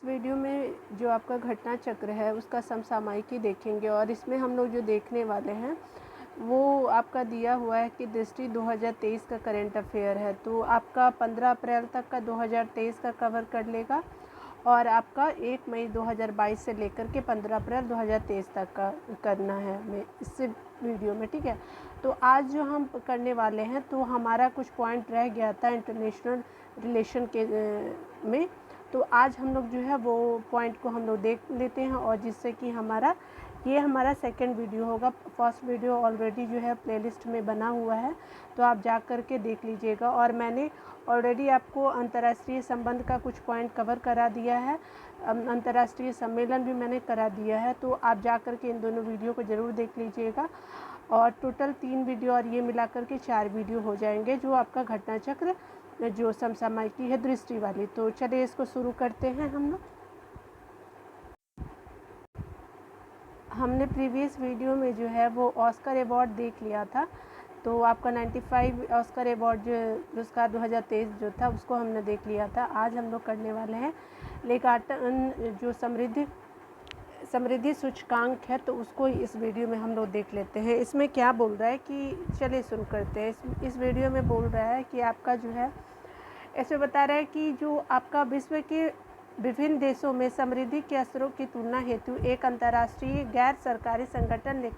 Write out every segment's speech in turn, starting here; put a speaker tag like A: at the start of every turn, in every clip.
A: Video में जो आपका घटना चक्र है उसका समसामयिकी देखेंगे और इसमें हम लोग जो देखने वाले हैं वो आपका दिया हुआ है कि दृष्टि 2023 का करंट अफेयर है। तो आपका 15 अप्रैल तक का 2023 का कवर कर लेगा और आपका 1 मई 2022 से लेकर के 15 अप्रैल 2023 तक का करना है हमें इस वीडियो में, ठीक है। तो आज जो हम करने वाले हैं तो हमारा कुछ पॉइंट रह गया था इंटरनेशनल रिलेशन के में। तो आज हम लोग जो है वो पॉइंट को हम लोग देख लेते हैं और जिससे कि हमारा सेकंड वीडियो होगा। फर्स्ट वीडियो ऑलरेडी जो है प्लेलिस्ट में बना हुआ है, तो आप जा कर के देख लीजिएगा। और मैंने ऑलरेडी आपको अंतर्राष्ट्रीय संबंध का कुछ पॉइंट कवर करा दिया है, अंतर्राष्ट्रीय सम्मेलन भी मैंने करा दिया है, तो आप जा कर के इन दोनों वीडियो को ज़रूर देख लीजिएगा। और टोटल 3 वीडियो और ये मिला कर के 4 वीडियो हो जाएंगे जो आपका घटना चक्र जो समसामयिकी है दृष्टि वाली। तो चलिए इसको शुरू करते हैं हम लोग। हमने प्रीवियस वीडियो में जो है वो ऑस्कर अवार्ड देख लिया था, तो आपका 95 ऑस्कर अवार्ड जो पुरस्कार 2023 जो था उसको हमने देख लिया था। आज हम लोग करने वाले हैं लेखाटन जो समृद्धि सूचकांक है, तो उसको इस वीडियो में हम लोग देख लेते हैं। इसमें क्या बोल रहा है कि चलिए शुरू करते हैं। इस वीडियो में बोल रहा है कि आपका जो है इसमें बता रहा है कि जो आपका विश्व के विभिन्न देशों में समृद्धि के स्तरों की तुलना हेतु एक अंतर्राष्ट्रीय गैर सरकारी संगठन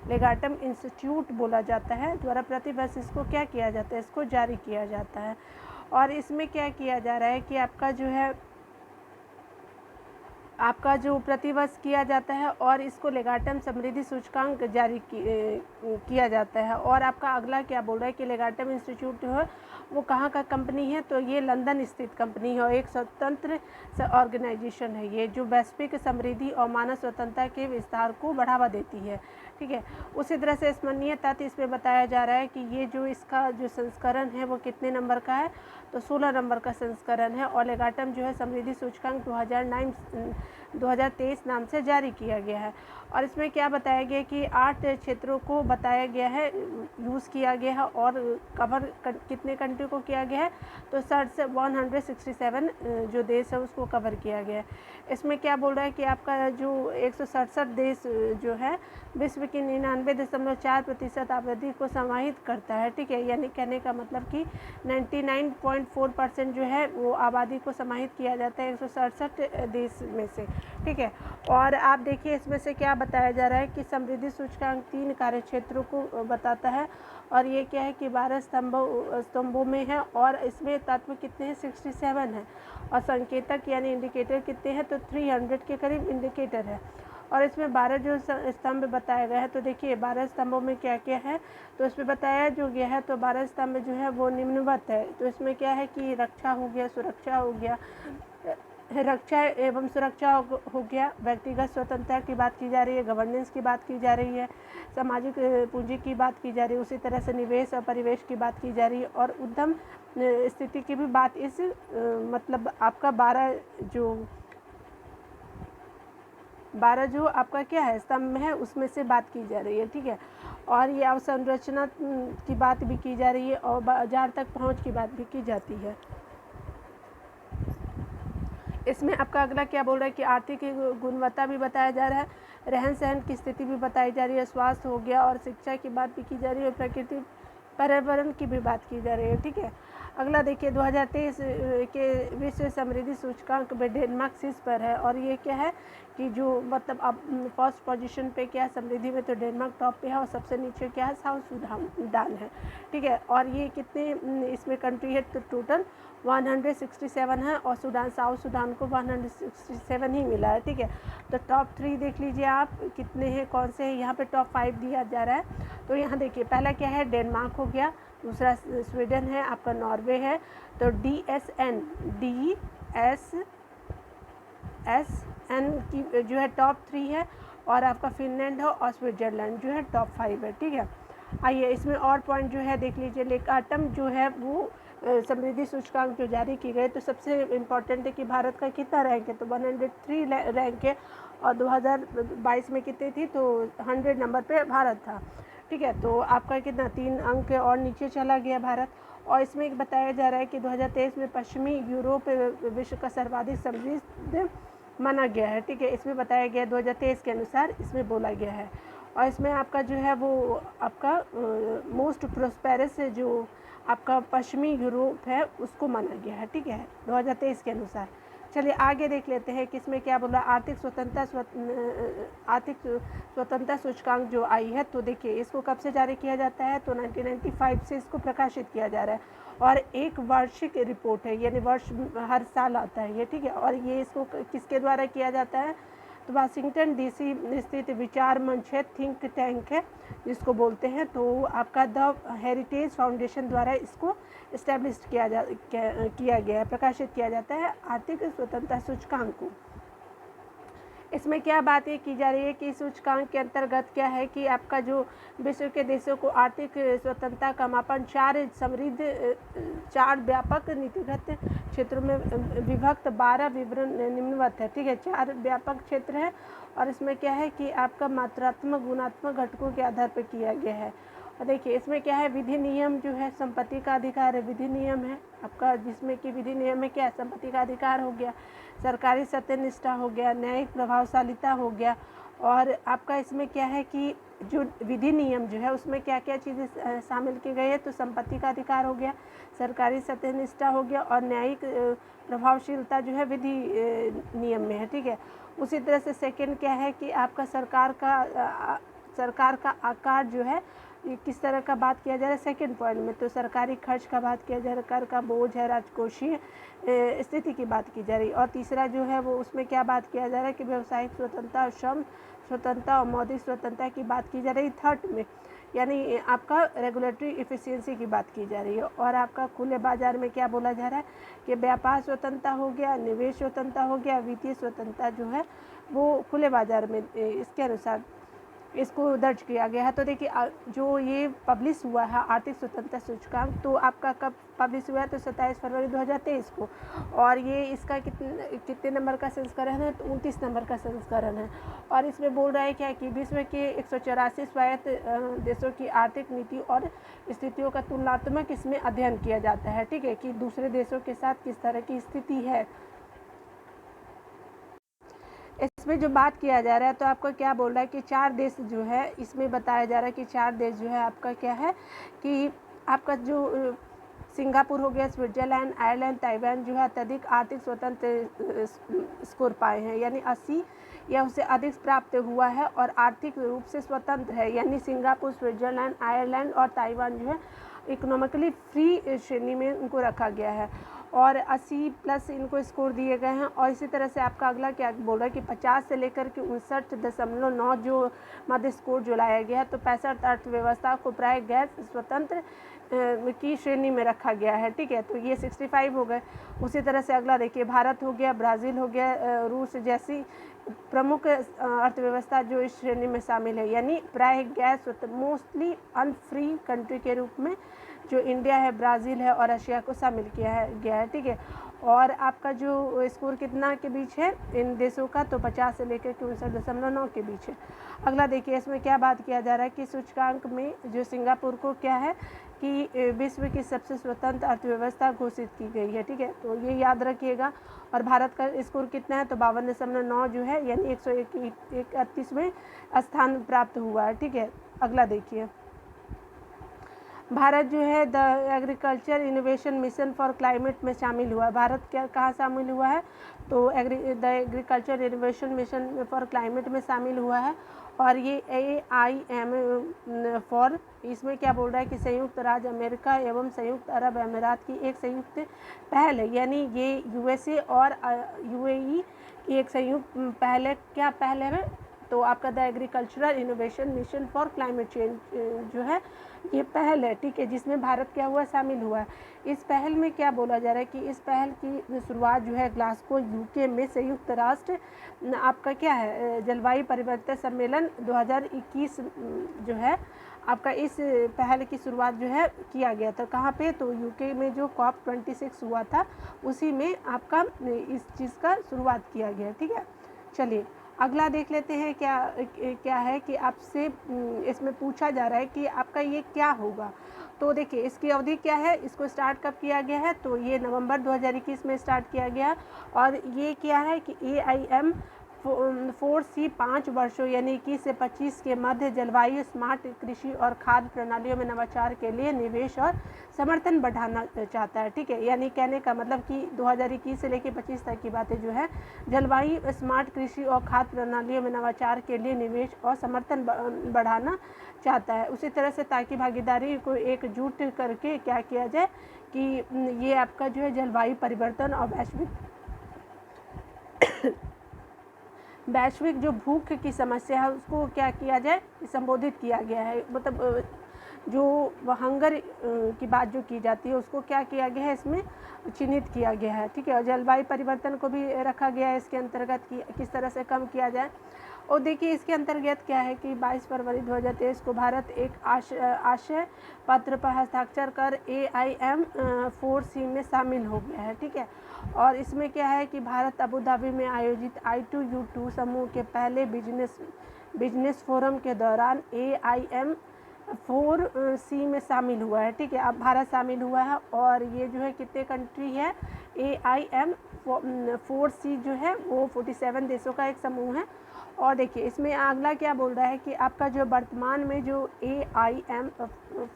A: लेगाटम इंस्टीट्यूट बोला जाता है द्वारा प्रतिवर्ष इसको क्या किया जाता है, इसको जारी किया जाता है। और इसमें क्या किया जा रहा है कि आपका जो प्रतिवर्ष किया जाता है और इसको लेगाटम समृद्धि सूचकांक जारी किया जाता है। और आपका अगला क्या बोल रहा है कि लेगाटम इंस्टीट्यूट जो है वो कहाँ का कंपनी है, तो ये लंदन स्थित कंपनी है और एक स्वतंत्र ऑर्गेनाइजेशन है ये, जो वैश्विक समृद्धि और मानव स्वतंत्रता के विस्तार को बढ़ावा देती है, ठीक है। उसी तरह से स्मरणीय तथ्य इसमें बताया जा रहा है कि ये जो इसका जो संस्करण है वो कितने नंबर का है, तो 16 नंबर का संस्करण है। और लेगाटम जो है समृद्धि सूचकांक 2023 नाम से जारी किया गया है। और इसमें क्या बताया गया कि 8 क्षेत्रों को बताया गया है, यूज़ किया गया है और कवर कितने कंट्री को किया गया है, तो 167 जो देश है उसको कवर किया गया है। इसमें क्या बोल रहा है कि आपका जो 167 देश जो है विश्व की 99.4% आबादी को समाहित करता है, ठीक है। यानी कहने का मतलब कि 99.4% जो है वो आबादी को समाहित किया जाता है 167 देश में से, ठीक है। और आप देखिए इसमें से क्या बताया जा रहा है कि समृद्धि सूचकांक 3 कार्य क्षेत्रों को बताता है और ये क्या है कि 12 स्तंभों में है और इसमें तत्व कितने हैं, 67 है। और संकेतक यानी इंडिकेटर कितने हैं, तो 300 के करीब इंडिकेटर है। और इसमें 12 जो स्तंभ बताए गए हैं, तो देखिए 12 स्तंभों में क्या क्या है, तो इसमें बताया जो गया है तो 12 स्तंभ जो है वो निम्नवत है। तो इसमें क्या है कि रक्षा हो गया, सुरक्षा हो गया, रक्षा एवं सुरक्षा हो गया, व्यक्तिगत स्वतंत्रता की बात की जा रही है, गवर्नेंस की बात की जा रही है, सामाजिक पूंजी की बात की जा रही है, उसी तरह से निवेश और परिवेश की बात की जा रही है और उद्यम स्थिति की भी बात इस मतलब आपका 12 जो आपका क्या है स्तंभ है उसमें से बात की जा रही है, ठीक है। और ये अवसंरचना की बात भी की जा रही है और बाजार तक पहुंच की बात भी की जाती है। इसमें आपका अगला क्या बोल रहा है कि आर्थिक गुणवत्ता भी बताया जा रहा है, रहन सहन की स्थिति भी बताई जा रही है, स्वास्थ्य हो गया और शिक्षा की बात भी की जा रही है, प्रकृति पर्यावरण की भी बात की जा रही है, ठीक है। अगला देखिए 2023 के विश्व समृद्धि सूचकांक में डेनमार्क शीर्ष पर है और ये क्या है कि जो मतलब अब फर्स्ट पोजीशन पे क्या है समृद्धि में, तो डेनमार्क टॉप पे है और सबसे नीचे क्या है साउथ सूडान है, ठीक है। और ये कितने इसमें कंट्री है, तो टोटल 167 है और साउथ सूडान को 167 ही मिला है, ठीक है। तो टॉप 3 देख लीजिए आप कितने हैं, कौन से हैं। यहाँ पे टॉप 5 दिया जा रहा है, तो यहाँ देखिए पहला क्या है डेनमार्क हो गया, दूसरा स्वीडन है, आपका नॉर्वे है, तो DSN की जो है टॉप 3 है और आपका फिनलैंड है और स्विट्जरलैंड जो है टॉप 5 है, ठीक है। आइए इसमें और पॉइंट जो है देख लीजिए। लेखाटम जो है वो समृद्धि सूचकांक जो जारी की गए, तो सबसे इम्पॉर्टेंट है कि भारत का कितना रैंक है, तो 103 रैंक है और 2022 में कितनी थी, तो 100 नंबर पे भारत था, ठीक है। तो आपका कितना 3 अंक और नीचे चला गया भारत। और इसमें एक बताया जा रहा है कि 2023 में पश्चिमी यूरोप विश्व का सर्वाधिक समृद्ध माना गया है। ठीक है, इसमें बताया गया 2023 के अनुसार इसमें बोला गया है। और इसमें आपका जो है वो आपका मोस्ट प्रोस्पेरस जो आपका पश्चिमी यूरोप है उसको माना गया है। ठीक है, 2023 के अनुसार। चलिए आगे देख लेते हैं कि इसमें क्या बोला। आर्थिक स्वतंत्रता सूचकांक जो आई है, तो देखिए इसको कब से जारी किया जाता है, तो 1995 से इसको प्रकाशित किया जा रहा है और एक वार्षिक रिपोर्ट है, यानी वर्ष हर साल आता है ये। ठीक है, और ये इसको किसके द्वारा किया जाता है, तो वाशिंगटन डीसी स्थित विचार मंच है, थिंक टैंक है जिसको बोलते हैं। तो आपका द हेरिटेज फाउंडेशन द्वारा इसको इस्टेब्लिश किया गया है, प्रकाशित किया जाता है आर्थिक स्वतंत्रता सूचकांक को। इसमें क्या बात ये की जा रही है कि सूचकांक के अंतर्गत क्या है कि आपका जो विश्व के देशों को आर्थिक स्वतंत्रता का मापन चार व्यापक नीतिगत क्षेत्रों में विभक्त 12 विवरण निम्नवत है। ठीक है, 4 व्यापक क्षेत्र है और इसमें क्या है कि आपका मात्रात्मक गुणात्मक घटकों के आधार पर किया गया है। और देखिए इसमें क्या है, विधि नियम जो है, संपत्ति का अधिकार है, विधि नियम है आपका, जिसमें कि विधि नियम में क्या है, संपत्ति का अधिकार हो गया, सरकारी सत्यनिष्ठा हो गया, न्यायिक प्रभावशालिता हो गया। और आपका इसमें क्या है कि जो विधि नियम जो है उसमें क्या क्या चीज़ें शामिल की गई है, तो संपत्ति का अधिकार हो गया, सरकारी सत्यनिष्ठा हो गया और न्यायिक प्रभावशीलता जो है विधि नियम में है। ठीक है, उसी तरह से सेकंड क्या है कि आपका सरकार का आकार जो है ये किस तरह का बात किया जा रहा है सेकंड पॉइंट में, तो सरकारी खर्च का बात किया जा रहा है, कर का बोझ है, राजकोषीय स्थिति की बात की जा रही है। और तीसरा जो है वो उसमें क्या बात किया जा रहा है कि व्यावसायिक स्वतंत्रता और श्रम स्वतंत्रता और मौद्रिक स्वतंत्रता की बात की जा रही है थर्ड में, यानी आपका रेगुलेटरी इफिशियंसी की बात की जा रही है। और आपका खुले बाजार में क्या बोला जा रहा है कि व्यापार स्वतंत्रता हो गया, निवेश स्वतंत्रता हो गया, वित्तीय स्वतंत्रता जो है वो खुले बाजार में इसके अनुसार इसको दर्ज किया गया है। तो देखिए जो ये पब्लिश हुआ है आर्थिक स्वतंत्रता सूचकांक, तो आपका कब पब्लिश हुआ है, तो 27 फरवरी 2023 को। और ये इसका कितने नंबर का संस्करण है, तो 29 नंबर का संस्करण है। और इसमें बोल रहा है क्या कि विश्व के 184 स्वायत्त देशों की आर्थिक नीति और स्थितियों का तुलनात्मक इसमें अध्ययन किया जाता है। ठीक है, कि दूसरे देशों के साथ किस तरह की स्थिति है। इसमें जो बात किया जा रहा है, तो आपको क्या बोल रहा है कि 4 देश जो है, इसमें बताया जा रहा है कि 4 देश जो है आपका क्या है कि आपका जो सिंगापुर हो गया, स्विट्जरलैंड, आयरलैंड, ताइवान जो है अत्यधिक आर्थिक स्वतंत्र स्कोर पाए हैं, यानी 80 या उससे अधिक प्राप्त हुआ है और आर्थिक रूप से स्वतंत्र है, यानी सिंगापुर, स्विट्जरलैंड, आयरलैंड और ताइवान जो है इकोनॉमिकली फ्री श्रेणी में उनको रखा गया है और 80+ इनको स्कोर दिए गए हैं। और इसी तरह से आपका अगला क्या बोल रहा है कि 50 से लेकर के 59.9 जो मध्य स्कोर जो लाया गया है, तो 65 अर्थव्यवस्था को प्राय गैर स्वतंत्र की श्रेणी में रखा गया है। ठीक है, तो ये 65 हो गए। उसी तरह से अगला देखिए, भारत हो गया, ब्राज़ील हो गया, रूस जैसी प्रमुख अर्थव्यवस्था जो इस श्रेणी में शामिल है, यानी प्राय गैर स्वतंत्र मोस्टली अनफ्री कंट्री के रूप में जो इंडिया है, ब्राज़ील है और रशिया को शामिल किया गया है। ठीक है, और आपका जो स्कोर कितना के बीच है इन देशों का, तो 50 से लेकर के 59.9 के बीच है। अगला देखिए, इसमें क्या बात किया जा रहा है कि सूचकांक में जो सिंगापुर को क्या है कि विश्व की सबसे स्वतंत्र अर्थव्यवस्था घोषित की गई है। ठीक है, तो ये याद रखिएगा। और भारत का स्कोर कितना है, तो 52.9 जो है, यानी 131वें स्थान प्राप्त हुआ है। ठीक है, अगला देखिए, भारत जो है the agriculture innovation mission for climate में शामिल हुआ है। भारत क्या कहाँ शामिल हुआ है, तो the agriculture innovation mission for climate में शामिल हुआ है। और ये AIM फॉर, इसमें क्या बोल रहा है कि संयुक्त राज्य अमेरिका एवं संयुक्त अरब अमीरात की एक संयुक्त पहल है, यानी ये USA और UAE की एक संयुक्त पहल है। क्या पहल है, तो आपका the agricultural innovation mission for climate change जो है ये पहल है। ठीक है, जिसमें भारत क्या हुआ, शामिल हुआ है। इस पहल में क्या बोला जा रहा है कि इस पहल की शुरुआत जो है ग्लासगो UK में संयुक्त राष्ट्र आपका क्या है जलवायु परिवर्तन सम्मेलन 2021 जो है आपका इस पहल की शुरुआत जो है किया गया था। कहाँ पे, तो UK में जो COP26 हुआ था उसी में आपका इस चीज़ का शुरुआत किया गया। ठीक है, चलिए अगला देख लेते हैं। क्या है कि आपसे इसमें पूछा जा रहा है कि आपका ये क्या होगा, तो देखिए इसकी अवधि क्या है, इसको स्टार्ट कब किया गया है, तो ये नवंबर 2021 में स्टार्ट किया गया। और ये क्या है कि AIM 4C 5 वर्षों यानी 21 से 25 के मध्य जलवायु स्मार्ट कृषि और खाद्य प्रणालियों में नवाचार के लिए निवेश और समर्थन बढ़ाना चाहता है। ठीक है, यानी कहने का मतलब कि 2021 से लेकर 25 तक की बातें जो है जलवायु स्मार्ट कृषि और खाद्य प्रणालियों में नवाचार के लिए निवेश और समर्थन बढ़ाना चाहता है। उसी तरह से ताकि भागीदारी को एकजुट करके क्या किया जाए कि ये आपका जो है जलवायु परिवर्तन और वैश्विक जो भूख की समस्या है उसको क्या किया जाए, संबोधित किया गया है। मतलब जो हंगर की बात जो की जाती है उसको क्या किया गया है, इसमें चिन्हित किया गया है। ठीक है, और जलवायु परिवर्तन को भी रखा गया है इसके अंतर्गत कि किस तरह से कम किया जाए। और देखिए इसके अंतर्गत क्या है कि 22 फरवरी 2023 को भारत एक आशय पत्र पर हस्ताक्षर कर AIM 4C में शामिल हो गया है। ठीक है, और इसमें क्या है कि भारत अबू धाबी में आयोजित I2U2 समूह के पहले बिजनेस फोरम के दौरान AIM 4C में शामिल हुआ है। ठीक है, अब भारत शामिल हुआ है और ये जो है कितने कंट्री है, AIM 4C जो है वो 47 देशों का एक समूह है। और देखिए इसमें अगला क्या बोल रहा है कि आपका जो वर्तमान में जो AIM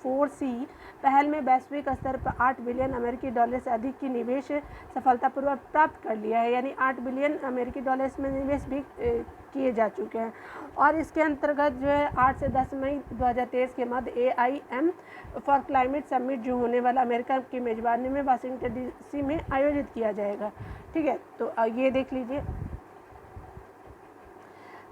A: 4C पहल में वैश्विक स्तर पर 8 बिलियन अमेरिकी डॉलर से अधिक की निवेश सफलतापूर्वक प्राप्त कर लिया है, यानी 8 बिलियन अमेरिकी डॉलर्स में निवेश भी किए जा चुके हैं। और इसके अंतर्गत जो है 8 से 10 मई 2023 के मध्य AIM फॉर क्लाइमेट समिट जो होने वाला अमेरिका की मेजबानी में वाशिंगटन DC में आयोजित किया जाएगा। ठीक है, तो ये देख लीजिए।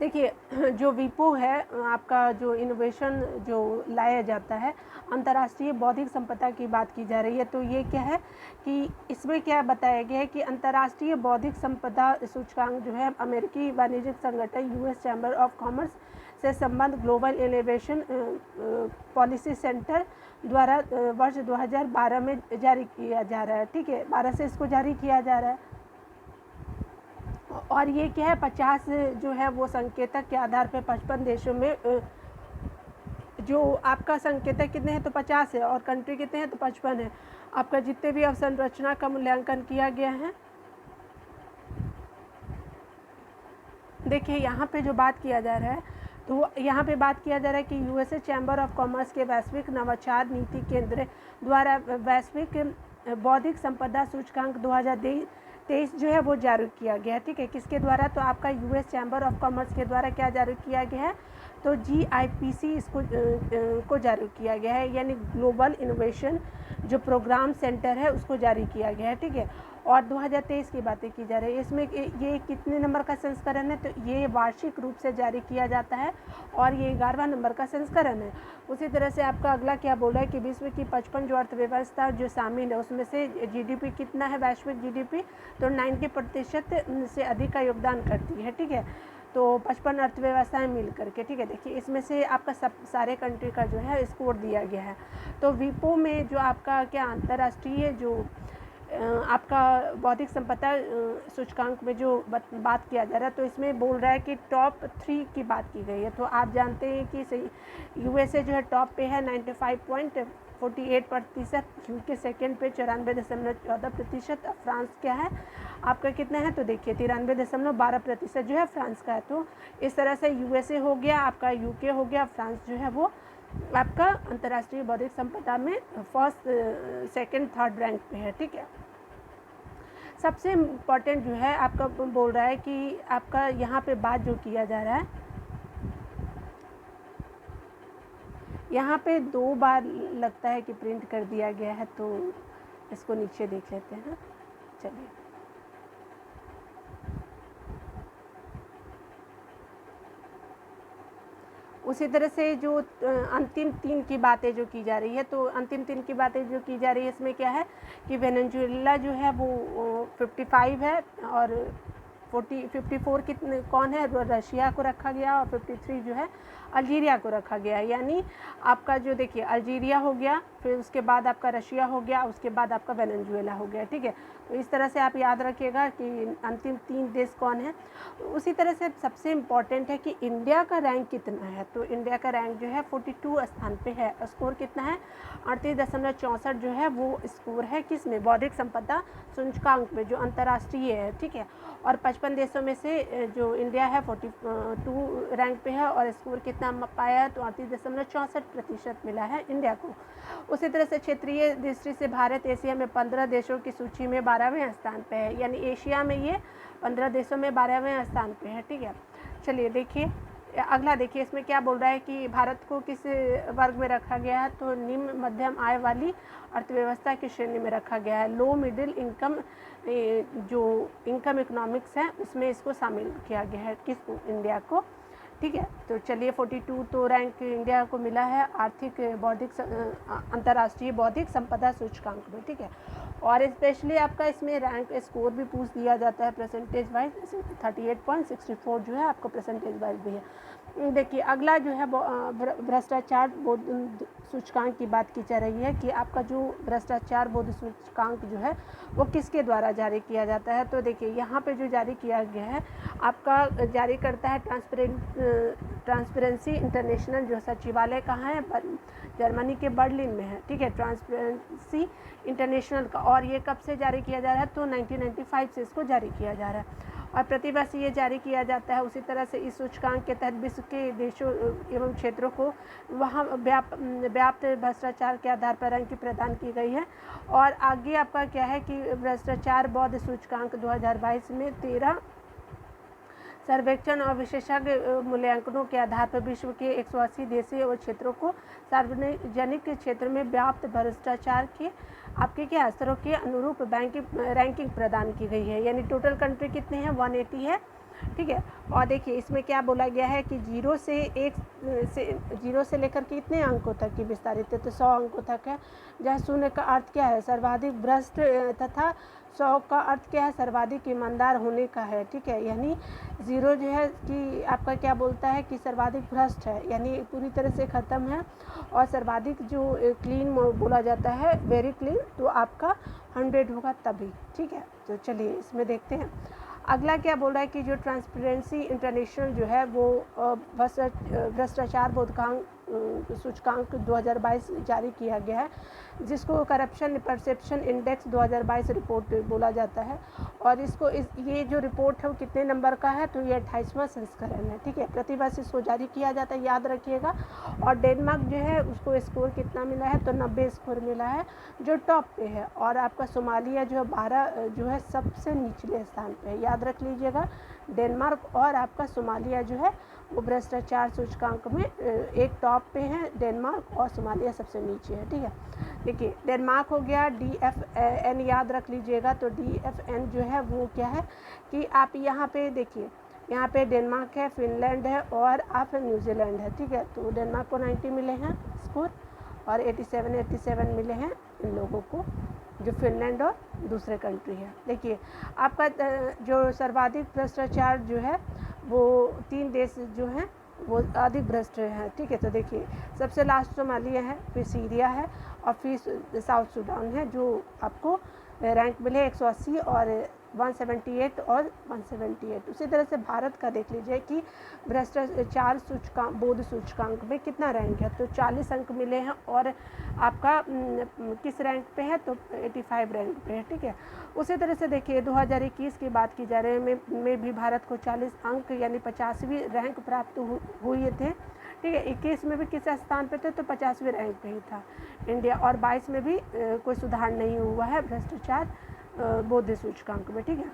A: देखिए जो विपो है आपका जो इनोवेशन जो लाया जाता है, अंतर्राष्ट्रीय बौद्धिक संपदा की बात की जा रही है। तो ये क्या है कि इसमें क्या बताया गया है कि अंतर्राष्ट्रीय बौद्धिक संपदा सूचकांक जो है अमेरिकी वाणिज्यिक संगठन US चैम्बर ऑफ कॉमर्स से संबंध ग्लोबल इनोवेशन पॉलिसी सेंटर द्वारा वर्ष 2012 में जारी किया जा रहा है। ठीक है, 12 से इसको जारी किया जा रहा है। और ये क्या है 50 जो है वो संकेतक के आधार पे 55 देशों में जो आपका संकेतक कितने हैं तो 50 है और कंट्री कितने हैं तो 55 है। आपका जितने भी अवसंरचना का मूल्यांकन किया गया है। देखिए यहाँ पे जो बात किया जा रहा है तो यहाँ पे बात किया जा रहा है कि USA चैम्बर ऑफ कॉमर्स के वैश्विक नवाचार नीति केंद्र द्वारा वैश्विक बौद्धिक संपदा सूचकांक 2023 जो है वो जारी किया गया है। ठीक है, किसके द्वारा, तो आपका US चैम्बर ऑफ कॉमर्स के द्वारा क्या जारी किया गया है, तो GIPC इसको को जारी किया गया है, यानी ग्लोबल इनोवेशन जो प्रोग्राम सेंटर है उसको जारी किया गया है। ठीक है, और 2023 की बातें की जा रही है। इसमें ये कितने नंबर का संस्करण है, तो ये वार्षिक रूप से जारी किया जाता है और ये 11वां नंबर का संस्करण है। उसी तरह से आपका अगला क्या बोल रहा है कि विश्व की 55 जो अर्थव्यवस्था जो शामिल है उसमें से GDP कितना है, वैश्विक GDP तो 90% से अधिक का योगदान करती है। ठीक है, तो 55 अर्थव्यवस्थाएं मिल करके। ठीक है, देखिए इसमें से आपका सब सारे कंट्री का जो है स्कोर दिया गया है। तो विपो में जो आपका क्या अंतर्राष्ट्रीय जो आपका बौद्धिक संपदा सूचकांक में जो बात किया जा रहा है, तो इसमें बोल रहा है कि टॉप 3 की बात की गई है। तो आप जानते हैं कि USA जो है टॉप पे है 95.48%, UK सेकेंड पे 94.14%, फ्रांस क्या है आपका कितना है, तो देखिए 93.12% जो है फ्रांस का है। तो इस तरह से USA हो गया, आपका UK हो गया, फ्रांस जो है वो आपका अंतर्राष्ट्रीय बौद्धिक संपदा में फर्स्ट, सेकंड, थर्ड रैंक पे है। ठीक है, सबसे इम्पॉर्टेंट जो है आपका बोल रहा है कि आपका यहाँ पे बात जो किया जा रहा है, यहाँ पे 2 बार लगता है कि प्रिंट कर दिया गया है, तो इसको नीचे देख लेते हैं। चलिए, उसी तरह से जो अंतिम 3 की बातें जो की जा रही है, तो अंतिम 3 की बातें जो की जा रही है इसमें क्या है कि वेनेजुएला जो है वो 55 है और 54 कितने कौन है, रशिया को रखा गया और 53 जो है अल्जीरिया को रखा गया है। यानी आपका जो देखिए अल्जीरिया हो गया, फिर उसके बाद आपका रशिया हो गया, उसके बाद आपका वेनेजुएला हो गया। ठीक है, तो इस तरह से आप याद रखिएगा कि अंतिम 3 देश कौन है। उसी तरह से सबसे इम्पॉर्टेंट है कि इंडिया का रैंक कितना है। तो इंडिया का रैंक जो है 42 स्थान पे है। स्कोर कितना है? 38.64 जो है वो स्कोर है किस में? बौद्धिक संपदा सूचकांक में, जो अंतर्राष्ट्रीय है, ठीक है। और 55 देशों में से जो इंडिया है 42 रैंक पे है और स्कोर कितना पाया है? तो 38.64% मिला है इंडिया को। उसी तरह से क्षेत्रीय दृष्टि से भारत एशिया में 15 देशों की सूची में 12वें स्थान पे है, यानी एशिया में ये 15 देशों में 12वें स्थान पे है, ठीक है। चलिए देखिए अगला, देखिए इसमें क्या बोल रहा है कि भारत को किस वर्ग में रखा गया है। तो निम्न मध्यम आय वाली अर्थव्यवस्था की श्रेणी में रखा गया है। लो मिडिल इनकम जो इनकम इकोनॉमिक्स है उसमें इसको शामिल किया गया है, किसको? इंडिया को, ठीक है। तो चलिए 42 तो रैंक इंडिया को मिला है आर्थिक बौद्धिक अंतर्राष्ट्रीय बौद्धिक संपदा सूचकांक में, ठीक है। और स्पेशली आपका इसमें रैंक स्कोर भी पूछ दिया जाता है परसेंटेज वाइज। 38.64 जो है आपको परसेंटेज वाइज भी है। देखिए अगला जो है भ्रष्टाचार बोध सूचकांक की बात की जा रही है कि आपका जो भ्रष्टाचार बोध सूचकांक जो है वो किसके द्वारा जारी किया जाता है। तो देखिए यहाँ पे जो जारी किया गया है आपका जारी करता है ट्रांसपेरेंसी इंटरनेशनल, जो सचिवालय कहाँ है? जर्मनी के बर्लिन में है, ठीक है, ट्रांसपेरेंसी इंटरनेशनल का। और ये कब से जारी किया जा रहा है? तो 1995 से इसको जारी किया जा रहा है और प्रतिवर्ष ये जारी किया जाता है। उसी तरह से इस सूचकांक के तहत विश्व के देशों एवं क्षेत्रों को वहाँ व्याप्त भ्रष्टाचार के आधार पर रैंक प्रदान की गई है। और आगे आपका क्या है कि भ्रष्टाचार बौद्ध सूचकांक 2022 में 13 सर्वेक्षण और विशेषज्ञ मूल्यांकनों के आधार पर विश्व के 180 देशों और क्षेत्रों को सार्वजनिक क्षेत्र में व्याप्त भ्रष्टाचार के आपके क्या स्तरों के अनुरूप रैंकिंग प्रदान की गई है। यानी टोटल कंट्री कितने हैं? 180 है, ठीक है। और देखिए इसमें क्या बोला गया है कि 0 से लेकर के कितने अंकों तक की विस्तारित है? तो 100 अंकों तक है। जहाँ 0 का अर्थ क्या है? सर्वाधिक भ्रष्ट तथा 100 का अर्थ क्या है? सर्वाधिक ईमानदार होने का है, ठीक है। यानी 0 जो है कि आपका क्या बोलता है कि सर्वाधिक भ्रष्ट है, यानी पूरी तरह से ख़त्म है। और सर्वाधिक जो क्लीन बोला जाता है, वेरी क्लीन, तो आपका 100 होगा तभी, ठीक है। तो चलिए इसमें देखते हैं अगला क्या बोल रहा है कि जो ट्रांसपेरेंसी इंटरनेशनल जो है वो भ्रष्टाचार बोधकांक सूचकांक 2022 जारी किया गया है, जिसको करप्शन परसेप्शन इंडेक्स 2022 रिपोर्ट बोला जाता है। और इसको ये जो रिपोर्ट है वो कितने नंबर का है? तो ये 28वां संस्करण है, ठीक है। प्रतिवर्ष इसको जारी किया जाता है, याद रखिएगा। और डेनमार्क जो है उसको स्कोर कितना मिला है? तो 90 स्कोर मिला है, जो टॉप पे है। और आपका सोमालिया जो है 12 जो है सबसे निचले स्थान पे है, याद रख लीजिएगा। डेनमार्क और आपका सोमालिया जो है वो भ्रष्टाचार सूचकांक में एक टॉप पे है डेनमार्क, और सोमालिया सबसे नीचे है, ठीक है। देखिए डेनमार्क हो गया, DFN याद रख लीजिएगा। तो DFN जो है वो क्या है कि आप यहाँ पे देखिए, यहाँ पे डेनमार्क है, फिनलैंड है और आप न्यूजीलैंड है, ठीक है। तो डेनमार्क को 90 मिले हैं स्कोर और 87 मिले हैं इन लोगों को, जो फिनलैंड और दूसरे कंट्री है। देखिए आपका जो सर्वाधिक भ्रष्टाचार जो है वो 3 देश जो हैं वो अधिक भ्रष्ट हैं, ठीक है। तो देखिए सबसे लास्ट सोमालिया है, फिर सीरिया है और फिर साउथ सूडान है, जो आपको रैंक मिले 180 और 178 और 178। उसी तरह से भारत का देख लीजिए कि भ्रष्टाचार सूचकांक बोध सूचकांक में कितना रैंक है। तो 40 अंक मिले हैं और आपका किस रैंक पे है? तो 85 रैंक पे है, ठीक है। उसी तरह से देखिए 2021 की बात की जा रही है में भी भारत को 40 अंक यानी 50वीं रैंक प्राप्त हुए थे, ठीक है। 21 में भी किस स्थान पे थे? तो 50वीं रैंक पे ही था इंडिया। और 22 में भी कोई सुधार नहीं हुआ है भ्रष्टाचार बोध सूचकांक में, ठीक है।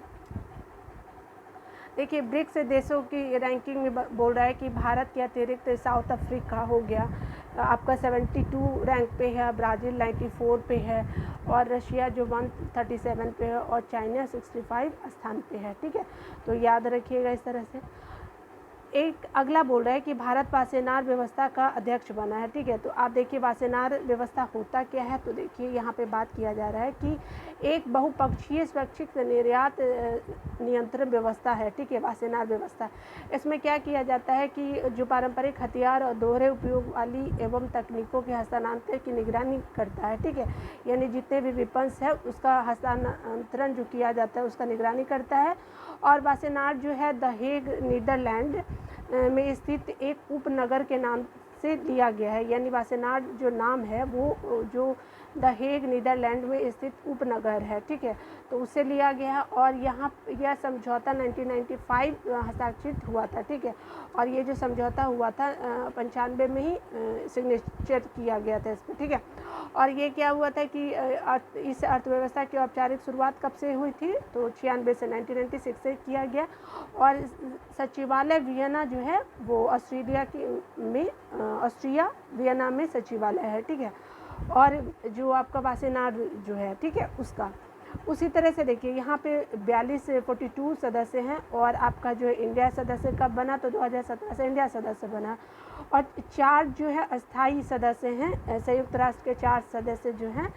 A: देखिए ब्रिक्स देशों की रैंकिंग में बोल रहा है कि भारत के अतिरिक्त साउथ अफ्रीका हो गया आपका 72 रैंक पे है, ब्राज़ील 94 पे है और रशिया जो 137 पे है और चाइना 65 स्थान पे है, ठीक है। तो याद रखिएगा इस तरह से। एक अगला बोल रहा है कि भारत वासेनार व्यवस्था का अध्यक्ष बना है। ठीक है, तो आप देखिए वासेनार व्यवस्था होता क्या है। तो देखिए यहाँ पे बात किया जा रहा है कि एक बहुपक्षीय स्वैच्छिक निर्यात नियंत्रण व्यवस्था है। ठीक है, वासेनार व्यवस्था, इसमें क्या किया जाता है कि जो पारंपरिक हथियार और दोहरे उपयोग वाली एवं तकनीकों के हस्तांतरण की निगरानी करता है। ठीक है, यानी जितने भी वेपन्स है उसका हस्तांतरण जो किया जाता है उसका निगरानी करता है। और वासेनार जो है द हेग नीदरलैंड में स्थित एक उपनगर के नाम से लिया गया है। यानी वासेनार जो नाम है वो जो द हेग नीदरलैंड में स्थित उपनगर है। ठीक है, तो उससे लिया गया है। और यहाँ यह समझौता 1995 हस्ताक्षरित हुआ था। ठीक है, और ये जो समझौता हुआ था 95 में ही सिग्नेचर किया गया था इसमें। ठीक है, और ये क्या हुआ था कि इस अर्थव्यवस्था की औपचारिक शुरुआत कब से हुई थी, तो 96 से 1996 से किया गया। और सचिवालय वियना जो है वो ऑस्ट्रिया वियना में सचिवालय है। ठीक है, और जो आपका वासेनार जो है, ठीक है, उसका उसी तरह से देखिए यहाँ पे 42 सदस्य हैं। और आपका जो इंडिया सदस्य कब बना, तो 2017 से इंडिया सदस्य बना। और 4 जो है अस्थाई सदस्य हैं, संयुक्त राष्ट्र के 4 सदस्य जो हैं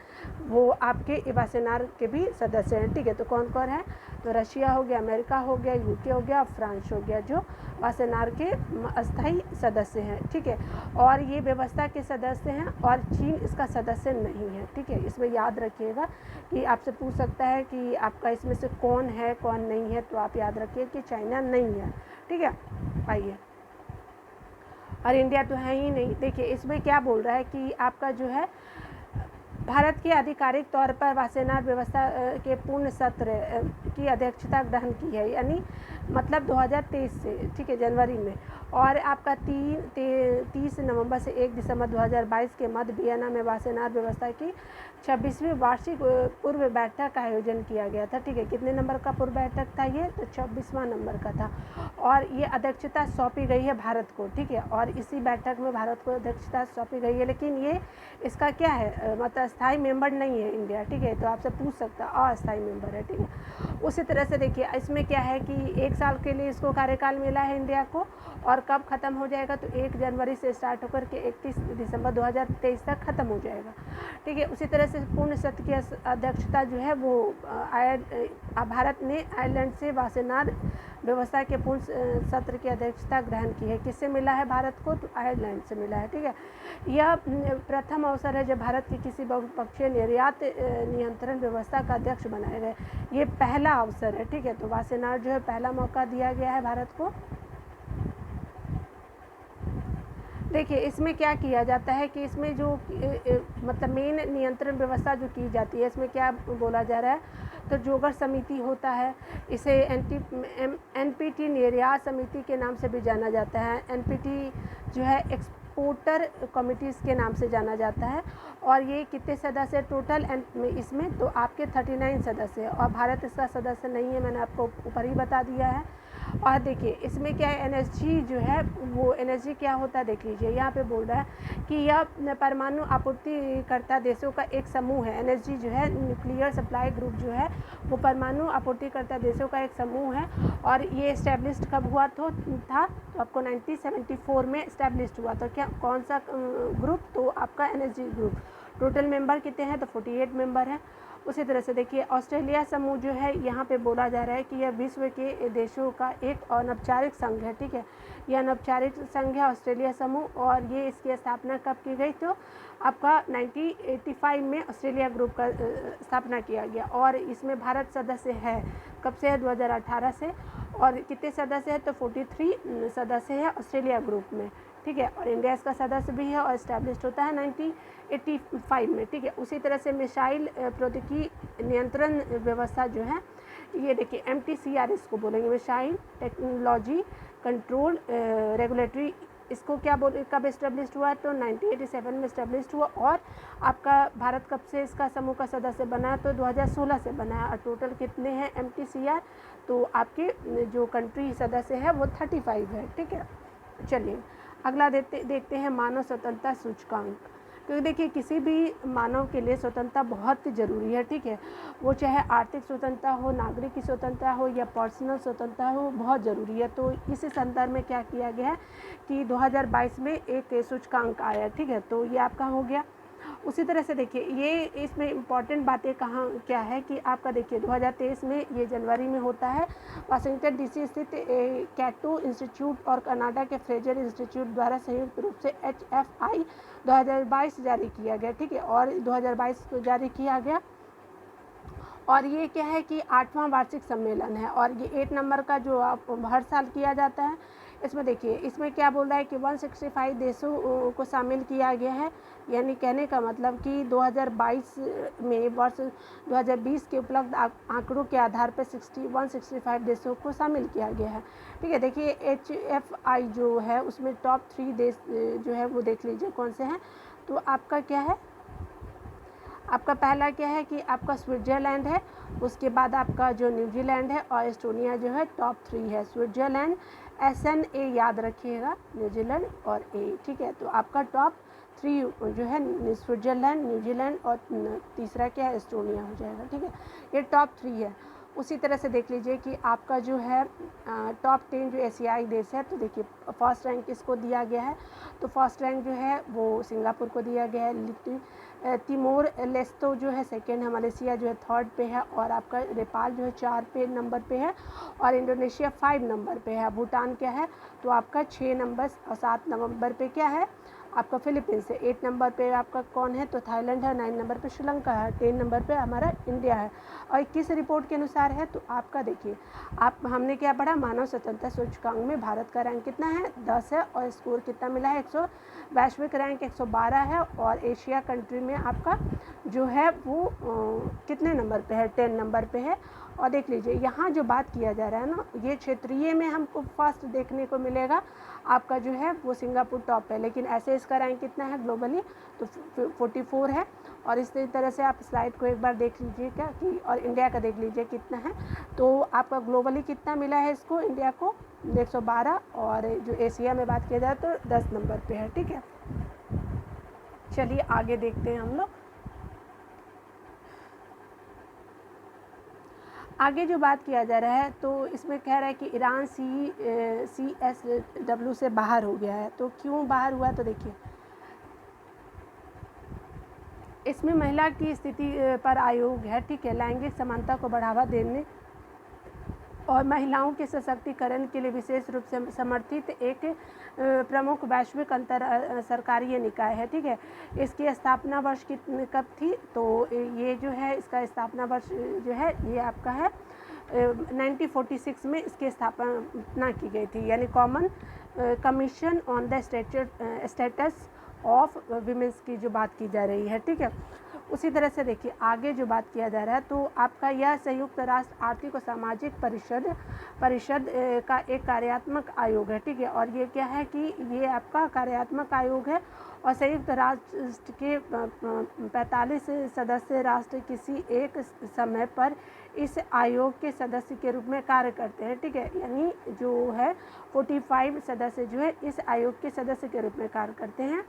A: वो आपके वासेनार के भी सदस्य हैं। ठीक है, तो कौन कौन है, तो रशिया हो गया, अमेरिका हो गया, यूके हो गया, फ्रांस हो गया, जो वासेनार के अस्थाई सदस्य हैं। ठीक है, और ये व्यवस्था के सदस्य हैं और चीन इसका सदस्य नहीं है। ठीक है, इसमें याद रखिएगा कि आपसे पूछ सकता है कि आपका इसमें से कौन है कौन नहीं है, तो आप याद रखिए कि चाइना नहीं है। ठीक है, आइए, और इंडिया तो है ही नहीं। देखिए इसमें क्या बोल रहा है कि आपका जो है भारत के आधिकारिक तौर पर वासेनार व्यवस्था के पूर्ण सत्र की अध्यक्षता ग्रहण की है, यानी मतलब 2023 से। ठीक है, जनवरी में। और आपका 30 नवंबर से 1 दिसंबर 2022 के मध्य वियना में वासेनार व्यवस्था की 26वीं वार्षिक पूर्व बैठक का आयोजन किया गया था। ठीक है, कितने नंबर का पूर्व बैठक था ये, तो 26वां नंबर का था। और ये अध्यक्षता सौंपी गई है भारत को। ठीक है, और इसी बैठक में भारत को अध्यक्षता सौंपी गई है, लेकिन ये इसका क्या है, मतलब अस्थाई मेंबर नहीं है इंडिया। ठीक है, तो आपसे पूछ सकता है अस्थाई मेंबर है। ठीक है, उसी तरह से देखिए इसमें क्या है कि 1 साल के लिए इसको कार्यकाल मिला है इंडिया को। और कब ख़त्म हो जाएगा, तो 1 जनवरी से स्टार्ट होकर के 31 दिसंबर 2023 तक ख़त्म हो जाएगा। ठीक है, उसी तरह से पूर्ण सत्र की अध्यक्षता जो है वो भारत ने आयरलैंड से वासेनार व्यवस्था के पूर्ण सत्र की अध्यक्षता ग्रहण की है। किससे मिला है भारत को, तो आयरलैंड से मिला है। ठीक है, यह प्रथम अवसर है जब भारत की किसी बहुपक्षीय निर्यात नियंत्रण व्यवस्था का अध्यक्ष बनाए गए। ये पहला अवसर है। ठीक है, तो वासेनार जो है पहला मौका दिया गया है भारत को। देखिए इसमें क्या किया जाता है कि इसमें जो मतलब मेन नियंत्रण व्यवस्था जो की जाती है, इसमें क्या बोला जा रहा है, तो जोगर समिति होता है, इसे एनपीटी निर्यात समिति के नाम से भी जाना जाता है। एनपीटी जो है एक्सपोर्टर कमिटीज़ के नाम से जाना जाता है। और ये कितने सदस्य टोटल इसमें, तो आपके 39 सदस्य है। और भारत इसका सदस्य नहीं है, मैंने आपको ऊपर ही बता दिया है। और देखिए इसमें क्या है, एनएसजी जो है वो एनएसजी क्या होता है देख लीजिए, यहाँ पे बोल रहा है कि यह परमाणु आपूर्तिकर्ता देशों का एक समूह है। एनएसजी जो है न्यूक्लियर सप्लाई ग्रुप जो है वो परमाणु आपूर्तिकर्ता देशों का एक समूह है। और ये इस्टेब्लिश्ड कब हुआ था, तो आपको 1974 में इस्टेब्लिश्ड हुआ। तो क्या कौन सा ग्रुप, तो आपका एनएसजी ग्रुप। टोटल मेंबर कितने हैं, तो 48 मेंबर हैं। उसी तरह से देखिए ऑस्ट्रेलिया समूह जो है यहाँ पे बोला जा रहा है कि यह विश्व के देशों का एक अनौपचारिक संघ है। ठीक है, यह अनौपचारिक संघ है ऑस्ट्रेलिया समूह। और ये इसकी स्थापना कब की गई, तो आपका 1985 में ऑस्ट्रेलिया ग्रुप का स्थापना किया गया। और इसमें भारत सदस्य है, कब से है, 2018 से। और कितने सदस्य हैं, तो 43 सदस्य हैं ऑस्ट्रेलिया ग्रुप में। ठीक है, और इंडिया इसका सदस्य भी है और इस्टेब्लिश्ड होता है 1985 में। ठीक है, उसी तरह से मिसाइल प्रौद्योगिकी नियंत्रण व्यवस्था जो है, ये देखिए MTCR इसको बोलेंगे, मिसाइल टेक्नोलॉजी कंट्रोल रेगुलेटरी। इसको क्या कब इस्टेब्लिश्ड हुआ, तो 1987 में इस्टेब्लिश्ड हुआ। और आपका भारत कब से इसका समूह का सदस्य बना, तो 2016 से बना है। और टोटल कितने हैं MTCR, तो आपके जो कंट्री सदस्य है वो 35 है। ठीक है, चलिए अगला देखते हैं मानव स्वतंत्रता सूचकांक। क्योंकि देखिए किसी भी मानव के लिए स्वतंत्रता बहुत ज़रूरी है, ठीक है। वो चाहे आर्थिक स्वतंत्रता हो, नागरिक की स्वतंत्रता हो या पर्सनल स्वतंत्रता हो, बहुत ज़रूरी है। तो इस संदर्भ में क्या किया गया है कि 2022 में एक सूचकांक आया, ठीक है। तो ये आपका हो गया। उसी तरह से देखिए ये इसमें इम्पॉर्टेंट बातें कहाँ क्या है कि आपका देखिए 2023 में ये जनवरी में होता है। वाशिंगटन डीसी स्थित कैटो इंस्टीट्यूट और कनाडा के फ्रेजर इंस्टीट्यूट द्वारा संयुक्त रूप से HFI 2022 जारी किया गया, ठीक है। और 2022 को जारी किया गया और ये क्या है कि 8वां वार्षिक सम्मेलन है और ये 8 नंबर का जो आप हर साल किया जाता है। इसमें देखिए इसमें क्या बोल रहा है कि 165 देशों को शामिल किया गया है, यानी कहने का मतलब कि 2022 में वर्ष 2020 के उपलब्ध आंकड़ों के आधार पर 165 देशों को शामिल किया गया है, ठीक है। देखिए HFI जो है उसमें टॉप 3 देश जो है वो देख लीजिए कौन से हैं। तो आपका क्या है, आपका पहला क्या है कि आपका स्विट्ज़रलैंड है, उसके बाद आपका जो न्यूजीलैंड है और एस्टोनिया जो है टॉप 3 है। स्विट्ज़रलैंड SNA याद रखिएगा, न्यूजीलैंड और A, ठीक है। तो आपका टॉप 3 जो है स्विट्ज़रलैंड, न्यूजीलैंड और तीसरा क्या है एस्टोनिया हो जाएगा, ठीक है। ये टॉप 3 है। उसी तरह से देख लीजिए कि आपका जो है टॉप 10 जो एशियाई देश है, तो देखिए फर्स्ट रैंक किसको दिया गया है, तो फर्स्ट रैंक जो है वो सिंगापुर को दिया गया है। तिमोर लेस्तो जो है सेकेंड है, मलेशिया जो है थर्ड पे है और आपका नेपाल जो है 4 नंबर पे है और इंडोनेशिया 5 नंबर पे है। भूटान क्या है, तो आपका 6 नंबर और 7 नंबर पे क्या है आपका फिलीपींस है। 8 नंबर पे आपका कौन है, तो थाईलैंड है। 9 नंबर पे श्रीलंका है। 10 नंबर पे हमारा इंडिया है और किस रिपोर्ट के अनुसार है, तो आपका देखिए आप हमने क्या पढ़ा, मानव स्वतंत्रता सूचकांक में भारत का रैंक कितना है 10 है और स्कोर कितना मिला है 100, वैश्विक रैंक 112 है और एशिया कंट्री में आपका जो है वो कितने नंबर पे है, 10 नंबर पे है। और देख लीजिए यहाँ जो बात किया जा रहा है ना, ये क्षेत्रीय में हमको फर्स्ट देखने को मिलेगा आपका जो है वो सिंगापुर टॉप है, लेकिन ऐसे इसका रैंक कितना है ग्लोबली, तो 44 है। और इस तरह से आप स्लाइड को एक बार देख लीजिएगा कि और इंडिया का देख लीजिए कितना है, तो आपका ग्लोबली कितना मिला है इसको इंडिया को 112 और जो एशिया में बात किया जाए तो 10 नंबर पे है, ठीक है। चलिए आगे देखते हैं हम लोग। आगे जो बात किया जा रहा है तो इसमें कह रहा है कि ईरान CSW से बाहर हो गया है। तो क्यों बाहर हुआ, तो देखिए इसमें महिला की स्थिति पर आयोग है, ठीक है। लैंगिक समानता को बढ़ावा देने और महिलाओं के सशक्तिकरण के लिए विशेष रूप से समर्थित एक प्रमुख वैश्विक अंतर सरकारी निकाय है, ठीक है। इसकी स्थापना वर्ष की कब थी, तो ये जो है इसका स्थापना वर्ष जो है ये आपका है 1946 में इसकी स्थापना की गई थी, यानी common commission on the status of women's की जो बात की जा रही है, ठीक है। उसी तरह से देखिए आगे जो बात किया जा रहा है, तो आपका यह संयुक्त राष्ट्र आर्थिक और सामाजिक परिषद का एक कार्यात्मक आयोग है, ठीक है। और ये क्या है कि ये आपका कार्यात्मक आयोग है और संयुक्त राष्ट्र के 45 सदस्य राष्ट्र किसी एक समय पर इस आयोग के सदस्य के रूप में कार्य करते हैं, ठीक है। यानी जो है 45 सदस्य जो है इस आयोग के सदस्य के रूप में कार्य करते हैं,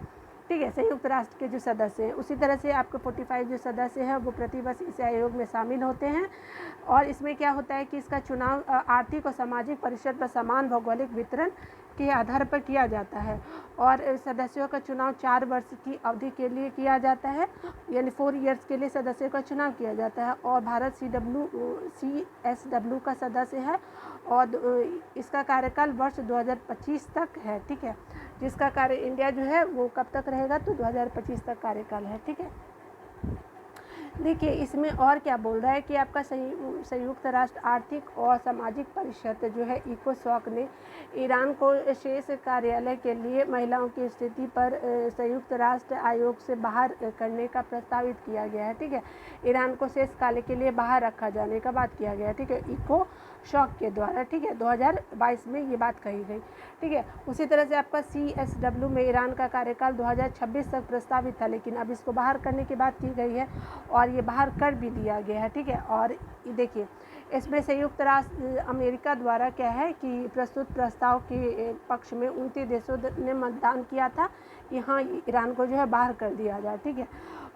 A: ठीक है, संयुक्त राष्ट्र के जो सदस्य हैं। उसी तरह से आपके 45 जो सदस्य हैं वो प्रतिवर्ष इस आयोग में शामिल होते हैं और इसमें क्या होता है कि इसका चुनाव आर्थिक और सामाजिक परिषद पर समान भौगोलिक वितरण के आधार पर किया जाता है और सदस्यों का चुनाव 4 वर्ष की अवधि के लिए किया जाता है, यानी 4 ईयर्स के लिए सदस्यों का चुनाव किया जाता है। और भारत CSW का सदस्य है और इसका कार्यकाल वर्ष 2025 तक है, ठीक है। जिसका कार्य इंडिया जो है वो कब तक रहेगा, तो 2025 तक कार्यकाल है, ठीक है। देखिए इसमें और क्या बोल रहा है कि आपका संयुक्त राष्ट्र आर्थिक और सामाजिक परिषद जो है इकोसॉक ने ईरान को शेष कार्यालय के लिए महिलाओं की स्थिति पर संयुक्त राष्ट्र आयोग से बाहर करने का प्रस्तावित किया गया है, ठीक है। ईरान को शेष काल के लिए बाहर रखा जाने का बात किया गया है, ठीक है। शौक के द्वारा, ठीक है, 2022 में ये बात कही गई, ठीक है। उसी तरह से आपका CSW में ईरान का कार्यकाल 2026 तक प्रस्तावित था, लेकिन अब इसको बाहर करने की बात की गई है और ये बाहर कर भी दिया गया है, ठीक है। और देखिए इसमें संयुक्त राष्ट्र अमेरिका द्वारा क्या है कि प्रस्तुत प्रस्ताव के पक्ष में 29 देशों ने मतदान किया था कि हाँ ईरान को जो है बाहर कर दिया जाए, ठीक है।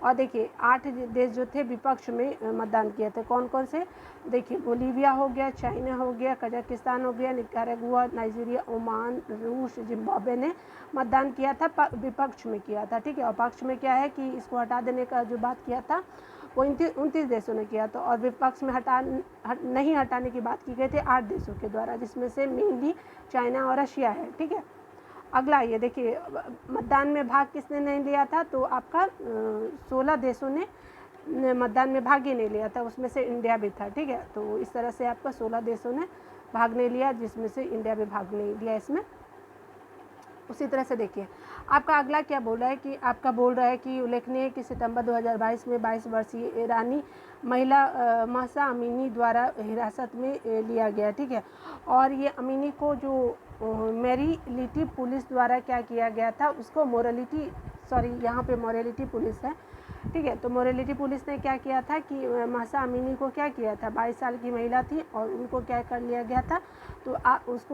A: और देखिए 8 देश जो थे विपक्ष में मतदान किए थे, कौन कौन से, देखिए बोलीविया हो गया, चाइना हो गया, कजाकिस्तान हो गया, निकारागुआ, नाइजीरिया, ओमान, रूस, जिम्बाब्वे ने मतदान किया था, विपक्ष में किया था, ठीक है। और पक्ष में क्या है कि इसको हटा देने का जो बात किया था वो 29 देशों ने किया था, और विपक्ष में नहीं हटाने की बात की गई थी 8 देशों के द्वारा, जिसमें से मेनली चाइना और रशिया है, ठीक है। अगला ये देखिए मतदान में भाग किसने नहीं लिया था, तो आपका 16 देशों ने मतदान में भाग ही नहीं लिया था, उसमें से इंडिया भी था, ठीक है। तो इस तरह से आपका 16 देशों ने भाग नहीं लिया, जिसमें से इंडिया भी भाग नहीं लिया इसमें। उसी तरह से देखिए आपका अगला क्या बोल रहा है कि आपका बोल रहा है कि उल्लेखनीय है कि सितंबर 2022 में 22 वर्षीय ईरानी महिला महसा अमीनी द्वारा हिरासत में लिया गया, ठीक है। और ये अमीनी को जो मोरालिटी पुलिस द्वारा क्या किया गया था, उसको यहाँ पे मोरालिटी पुलिस है, ठीक है। तो मोरालिटी पुलिस ने क्या किया था कि महसा अमीनी को क्या किया था, 22 साल की महिला थी और उनको क्या कर लिया गया था, तो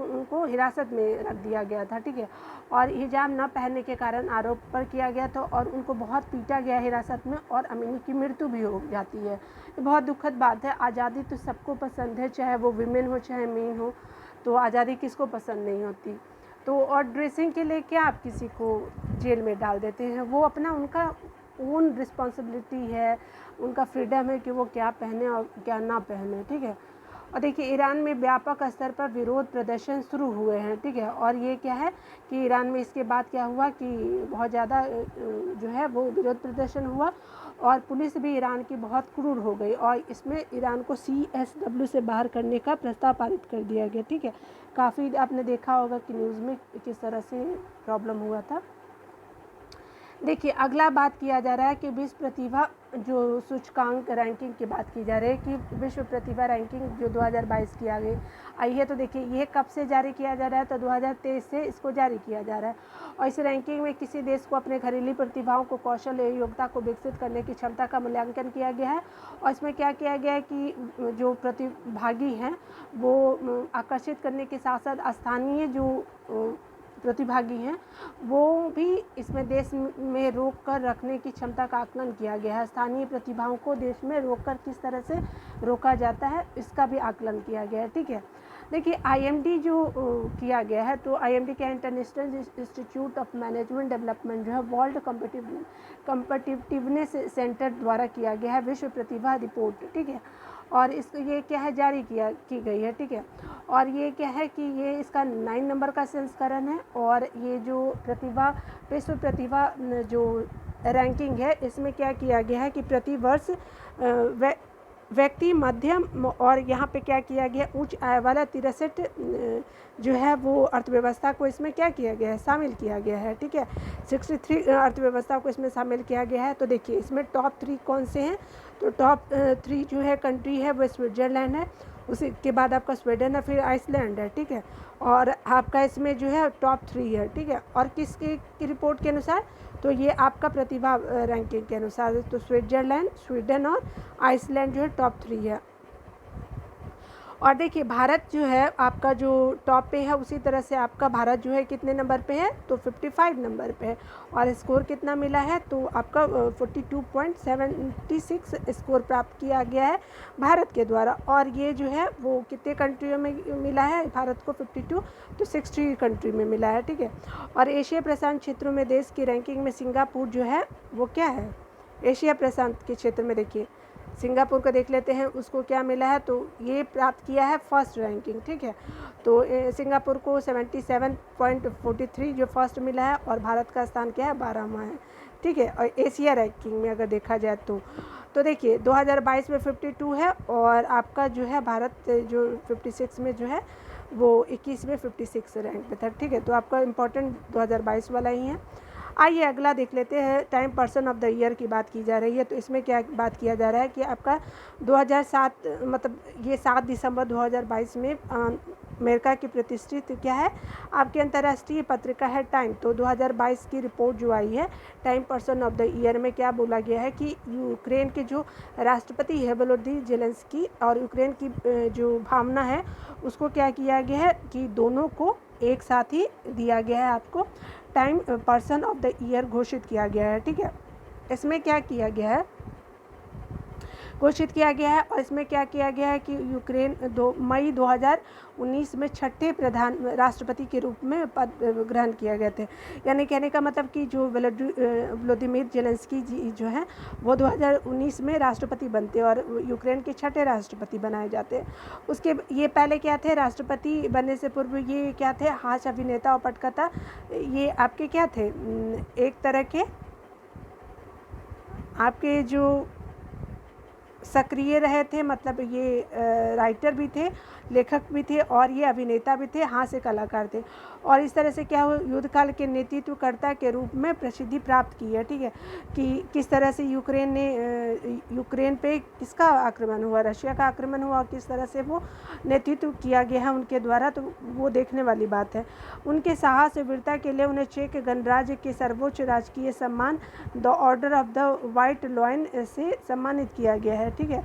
A: उनको हिरासत में रख दिया गया था, ठीक है। और हिजाब न पहनने के कारण आरोप पर किया गया था और उनको बहुत पीटा गया हिरासत में, और अमीनी की मृत्यु भी हो जाती है। ये बहुत दुखद बात है। आज़ादी तो सबको पसंद है, चाहे वो विमेन हो चाहे मेन हो, तो आज़ादी किसको पसंद नहीं होती। तो और ड्रेसिंग के लिए क्या आप किसी को जेल में डाल देते हैं, वो अपना उनका ओन रिस्पॉन्सिबिलिटी है, उनका फ्रीडम है कि वो क्या पहने और क्या ना पहने, ठीक है। और देखिए ईरान में व्यापक स्तर पर विरोध प्रदर्शन शुरू हुए हैं, ठीक है। और ये क्या है कि ईरान में इसके बाद क्या हुआ कि बहुत ज़्यादा जो है वो विरोध प्रदर्शन हुआ, और पुलिस भी ईरान की बहुत क्रूर हो गई, और इसमें ईरान को CSW से बाहर करने का प्रस्ताव पारित कर दिया गया, ठीक है। काफ़ी आपने देखा होगा कि न्यूज़ में किस तरह से प्रॉब्लम हुआ था। देखिए अगला बात किया जा रहा है कि विश्व प्रतिभा जो सूचकांक रैंकिंग की बात की जा रही है कि विश्व प्रतिभा रैंकिंग जो 2022 की आ गई आई है। तो देखिए ये कब से जारी किया जा रहा है, तो 2023 से इसको जारी किया जा रहा है। और इस रैंकिंग में किसी देश को अपने घरेलू प्रतिभाओं को कौशल या योग्यता को विकसित करने की क्षमता का मूल्यांकन किया गया है। और इसमें क्या किया गया है कि जो प्रतिभागी हैं वो आकर्षित करने के साथ साथ स्थानीय जो प्रतिभागी हैं वो भी इसमें देश में रोक कर रखने की क्षमता का आकलन किया गया है। स्थानीय प्रतिभाओं को देश में रोककर किस तरह से रोका जाता है इसका भी आकलन किया गया है, ठीक है। देखिए IMD जो किया गया है, तो IMD क्या international institute of management development जो है वर्ल्ड कम्पिटिटिवनेस सेंटर द्वारा किया गया है विश्व प्रतिभा रिपोर्ट, ठीक है। और ये क्या है जारी की गई है, ठीक है। और ये क्या है कि ये इसका 9 नंबर का संस्करण है, और ये जो विश्व प्रतिभा जो रैंकिंग है इसमें क्या किया गया है कि प्रति वर्ष व्यक्ति मध्यम और यहाँ पे क्या किया गया उच्च आय वाला 63 जो है वो अर्थव्यवस्था को इसमें क्या किया गया है शामिल किया गया है, ठीक है। 63 अर्थव्यवस्था को इसमें शामिल किया गया है। तो देखिए इसमें टॉप 3 कौन से हैं, तो टॉप 3 जो है कंट्री है वो स्विट्ज़रलैंड है, उसी के बाद आपका स्वीडन है, फिर आइसलैंड है, ठीक है। और आपका इसमें जो है टॉप 3 है, ठीक है। और किसकी रिपोर्ट के अनुसार, तो ये आपका प्रतिभा रैंकिंग के अनुसार, तो स्विट्ज़रलैंड, स्वीडन और आइसलैंड जो है टॉप 3 है। और देखिए भारत जो है आपका जो टॉप पे है, उसी तरह से आपका भारत जो है कितने नंबर पे है, तो 55 नंबर पे है। और स्कोर कितना मिला है, तो आपका 42.76 स्कोर प्राप्त किया गया है भारत के द्वारा। और ये जो है वो कितने कंट्रियों में मिला है, भारत को 52 तो 60 कंट्री में मिला है, ठीक है। और एशिया प्रशांत क्षेत्रों में देश की रैंकिंग में सिंगापुर जो है वो क्या है, एशिया प्रशांत के क्षेत्र में देखिए सिंगापुर को देख लेते हैं, उसको क्या मिला है, तो ये प्राप्त किया है फर्स्ट रैंकिंग, ठीक है। तो सिंगापुर को 77.43 जो फर्स्ट मिला है, और भारत का स्थान क्या है 12वां है, ठीक है। और एशिया रैंकिंग में अगर देखा जाए तो देखिए 2022 में 52 है, और आपका जो है भारत जो 56 में जो है वो 21 में 56 रैंक पे था, ठीक है। तो आपका इम्पोर्टेंट 2022 वाला ही है। आइए अगला देख लेते हैं। Time person of the year की बात की जा रही है, तो इसमें क्या बात किया जा रहा है कि आपका 2007 मतलब ये 7 दिसंबर 2022 में अमेरिका की प्रतिष्ठित क्या है आपकी अंतर्राष्ट्रीय पत्रिका है टाइम। तो 2022 की रिपोर्ट जो आई है time person of the year में क्या बोला गया है कि यूक्रेन के जो राष्ट्रपति है वोलोदिमीर ज़ेलेंस्की और यूक्रेन की जो भावना है उसको क्या किया गया है कि दोनों को एक साथ ही दिया गया है, आपको time person of the year घोषित किया गया है। ठीक है, इसमें क्या किया गया है घोषित किया गया है और इसमें क्या किया गया है कि यूक्रेन मई 2019 में छठे प्रधान राष्ट्रपति के रूप में पद ग्रहण किए गए थे। यानी कहने का मतलब कि जो वोलोदिमीर ज़ेलेंस्की जी जो हैं वो 2019 में राष्ट्रपति बनते और यूक्रेन के छठे राष्ट्रपति बनाए जाते हैं। उसके ये पहले क्या थे, राष्ट्रपति बनने से पूर्व ये क्या थे, हास्य अभिनेता और पटकथा, ये आपके क्या थे, एक तरह के आपके जो सक्रिय रहे थे, मतलब ये राइटर भी थे, लेखक भी थे और ये अभिनेता भी थे, हास्य कलाकार थे और इस तरह से क्या हो युद्धकाल के नेतृत्वकर्ता के रूप में प्रसिद्धि प्राप्त की है। ठीक है, कि किस तरह से यूक्रेन पे किसका आक्रमण हुआ, रशिया का आक्रमण हुआ और किस तरह से वो नेतृत्व किया गया है उनके द्वारा, तो वो देखने वाली बात है। उनके साहस और वीरता के लिए उन्हें चेक गणराज्य के सर्वोच्च राजकीय सम्मान the order of the white lion से सम्मानित किया गया है। ठीक है,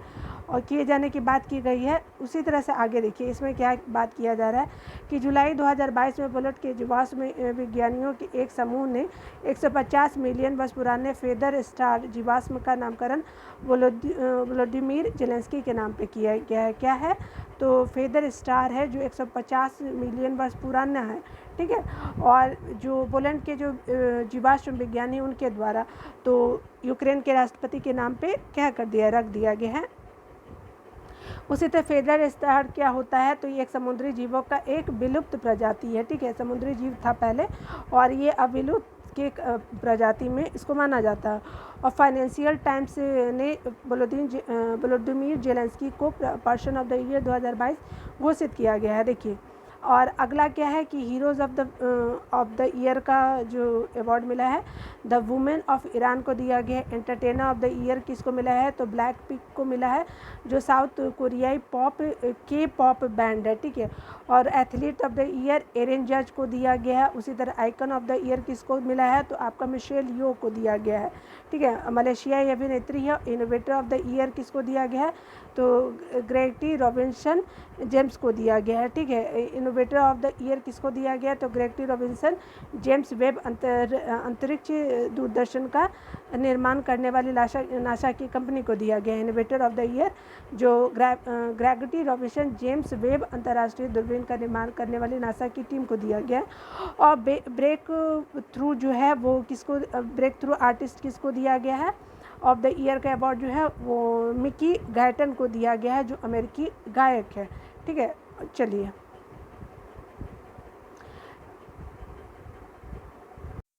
A: और किए जाने की बात की गई है। उसी तरह से आगे देखिए इसमें क्या बात किया जा रहा है कि जुलाई 2022 में पोलैंड के जीवाश्म विज्ञानियों के एक समूह ने 150 मिलियन वर्ष पुराने फेदर स्टार जीवाश्म का नामकरण वोलोदिमीर ज़ेलेंस्की के नाम पे किया गया है। क्या है, तो फेदर स्टार है जो 150 मिलियन वर्ष पुराना है। ठीक है, और जो पोलैंड के जो जीवाश्म विज्ञानी उनके द्वारा तो यूक्रेन के राष्ट्रपति के नाम पे क्या कर दिया, रख दिया गया है। उसी तरह फेदर स्टार क्या होता है, तो ये एक समुद्री जीवों का एक विलुप्त प्रजाति है। ठीक है, समुद्री जीव था पहले और ये अब विलुप्त के प्रजाति में इसको माना जाता है। और फाइनेंशियल टाइम्स ने वोलोदिमीर ज़ेलेंस्की को पर्सन ऑफ द ईयर 2022 घोषित किया गया है। देखिए, और अगला क्या है कि हीरोज़ ऑफ द ईयर का जो अवार्ड मिला है द वुमेन ऑफ ईरान को दिया गया है। एंटरटेनर ऑफ द ईयर किसको मिला है, तो ब्लैक पिंक को मिला है जो साउथ कोरियाई पॉप बैंड है। ठीक है, और एथलीट ऑफ द ईयर एरन जज को दिया गया है। उसी तरह आइकन ऑफ द ईयर किसको मिला है, तो आपका मिशेल यो को दिया गया है। ठीक है, मलेशियाई अभिनेत्री है। इनोवेटर ऑफ द ईयर किसको दिया गया है, तो ग्रेगरी रॉबिन्सन जेम्स को दिया गया है। ठीक है, इनोवेटर ऑफ द ईयर किसको दिया गया है, तो ग्रेगरी रॉबिन्सन जेम्स वेब अंतरिक्ष दूरदर्शन का निर्माण करने वाली नासा की कंपनी को दिया गया है। इनोवेटर ऑफ द ईयर जो ग्रेगरी रॉबिन्सन जेम्स वेब अंतर्राष्ट्रीय दूरबीन का निर्माण करने वाली नासा की टीम को दिया गया है। और ब्रेक थ्रू जो है वो किसको, ब्रेक थ्रू आर्टिस्ट किसको दिया गया है ऑफ द ईयर का अवार्ड जो है वो मिकी गैटन को दिया गया है जो अमेरिकी गायक है। ठीक है, चलिए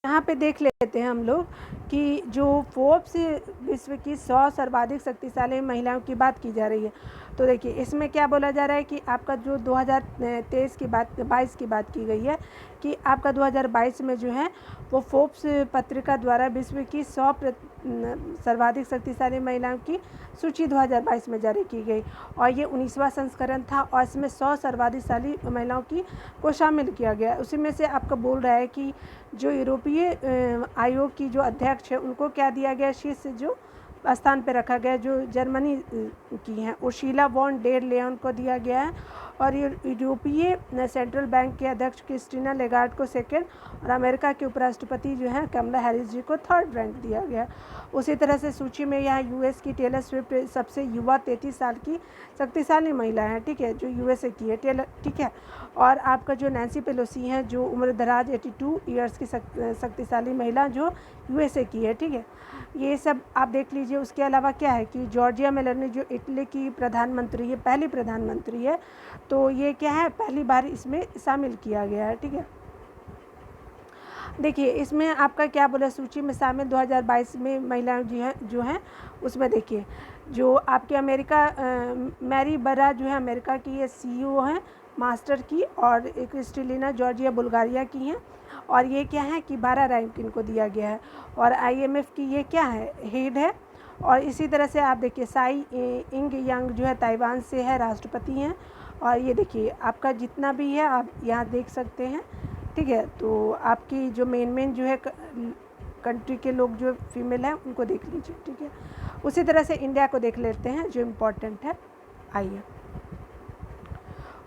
A: यहाँ पे देख लेते हैं हम लोग कि जो फोर्ब्स विश्व की 100 सर्वाधिक शक्तिशाली महिलाओं की बात की जा रही है। तो देखिए इसमें क्या बोला जा रहा है कि आपका जो 2023 की बात 22 की बात की गई है कि आपका 2022 में जो है वो फोर्ब्स पत्रिका द्वारा विश्व की 100 सर्वाधिक शक्तिशाली महिलाओं की सूची 2022 में जारी की गई और ये 19वां संस्करण था और इसमें 100 सर्वाधिकशाली महिलाओं को शामिल किया गया। उसी में से आपका बोल रहा है कि जो यूरोपीय आयोग की जो अध्यक्ष है उनको क्या दिया गया, शीर्ष जो स्थान पर रखा गया जो जर्मनी की हैं उर्सुला वॉन डेर लेयन को दिया गया है और यूरोपीय सेंट्रल बैंक के अध्यक्ष क्रिस्टीना लेगार्ड को सेकंड और अमेरिका के उपराष्ट्रपति जो हैं कमला हैरिस जी को थर्ड रैंक दिया गया। उसी तरह से सूची में यहाँ यूएस की टेलर स्विफ्ट सबसे युवा 33 साल की शक्तिशाली महिला है। ठीक है, जो यूएसए की है ठीक है, और आपका जो नैन्सी पेलोसी हैं जो उम्रदराज 82 ईयर्स की शक्तिशाली महिला जो यूएसए की है। ठीक है, ये सब आप देख लीजिए। उसके अलावा क्या है कि जॉर्जिया मेलोनी जो इटली की प्रधानमंत्री है, पहली प्रधानमंत्री है, तो ये क्या है पहली बार इसमें शामिल किया गया है। ठीक है, देखिए इसमें आपका क्या बोला सूची में शामिल 2022 में महिलाएं जो हैं उसमें देखिए जो आपके अमेरिका मैरी बरा जो है अमेरिका की ये सीईओ हैं मास्टर की और क्रिस्टलिना जॉर्जिया बुल्गारिया की हैं। और ये क्या है कि 12 रैंक इनको दिया गया है। और IMF की ये क्या है, हेड है। और इसी तरह से आप देखिए साई इंग यांग जो है ताइवान से है, राष्ट्रपति हैं। और ये देखिए आपका जितना भी है आप यहाँ देख सकते हैं, ठीक है। तो आपकी जो मेन जो है कंट्री के लोग जो फीमेल हैं उनको देख लीजिए, ठीक है। उसी तरह से इंडिया को देख लेते हैं जो इम्पोर्टेंट है। आइए,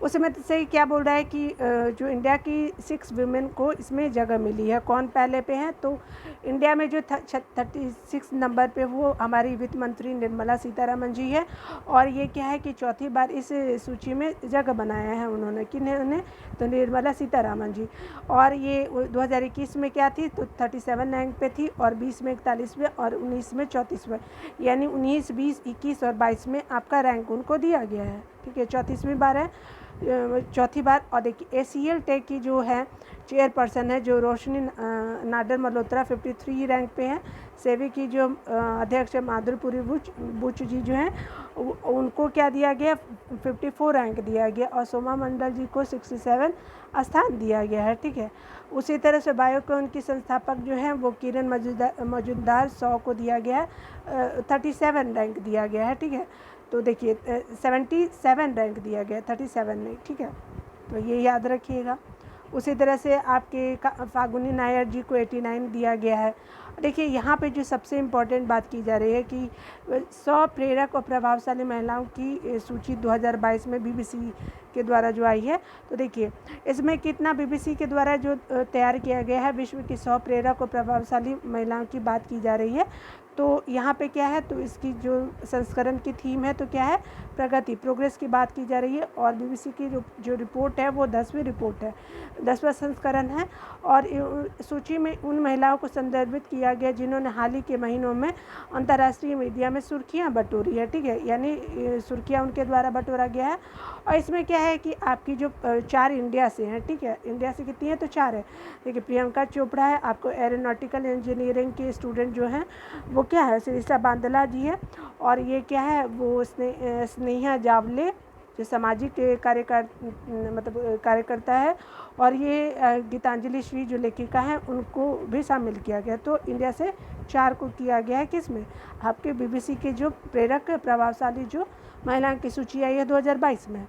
A: उसमें से क्या बोल रहा है कि जो इंडिया की 6 वुमेन को इसमें जगह मिली है। कौन पहले पे हैं, तो इंडिया में जो 36 नंबर पे वो हमारी वित्त मंत्री निर्मला सीतारमण जी है। और ये क्या है कि चौथी बार इस सूची में जगह बनाया है उन्होंने, किन्होंने, तो निर्मला सीतारमण जी। और ये 2021 में क्या थी, तो 37 रैंक पे थी, और 20 में 41वें, और 19 में 34वें, यानी 19, 20, 21 और 22 में आपका रैंक उनको दिया गया है, ठीक है। 34वीं बार है, चौथी बार। और देखिए ACL टेक की जो है चेयरपर्सन है जो रोशनी नाडर मल्होत्रा 53 रैंक पे है। सेवी की जो अध्यक्ष है माधुरपुरी बुच जी जो हैं उनको क्या दिया गया, 54 रैंक दिया गया। और सोमा मंडल जी को 67 स्थान दिया गया है, ठीक है। उसी तरह से बायोकॉन की संस्थापक जो हैं वो किरण मजुमदार 100 को दिया गया है, 37 रैंक दिया गया है, ठीक है। तो देखिए 77 रैंक दिया गया, 37 नहीं, ठीक है। तो ये याद रखिएगा। उसी तरह से आपके फागुनी नायर जी को 89 दिया गया है। देखिए यहाँ पे जो सबसे इम्पोर्टेंट बात की जा रही है कि 100 प्रेरक और प्रभावशाली महिलाओं की सूची 2022 में BBC के द्वारा जो आई है। तो देखिए इसमें कितना BBC के द्वारा जो तैयार किया गया है, विश्व की 100 प्रेरक और प्रभावशाली महिलाओं की बात की जा रही है। तो यहाँ पे क्या है, तो इसकी जो संस्करण की थीम है तो क्या है, प्रगति, प्रोग्रेस की बात की जा रही है। और BBC की जो रिपोर्ट है वो 10वीं रिपोर्ट है, 10वां संस्करण है। और सूची में उन महिलाओं को संदर्भित किया गया जिन्होंने हाल ही के महीनों में अंतर्राष्ट्रीय मीडिया में सुर्खियाँ बटोरी है, ठीक है, यानी सुर्खियाँ उनके द्वारा बटोरा गया है। और इसमें क्या है कि आपकी जो 4 इंडिया से हैं, ठीक है, इंडिया से कितनी है, तो 4 है। देखिए प्रियंका चोपड़ा है, आपको एरोनॉटिकल इंजीनियरिंग के स्टूडेंट जो हैं वो क्या है, शिरीषा बांदला जी है। और ये क्या है, वो स्नेहा जावले जो सामाजिक कार्यकर्ता है। और ये गीतांजलि श्री जो लेखिका है उनको भी शामिल किया गया। तो इंडिया से 4 को किया गया है, किसमें, आपके BBC के जो प्रेरक प्रभावशाली जो महिलाओं की सूची आई है 2022 में।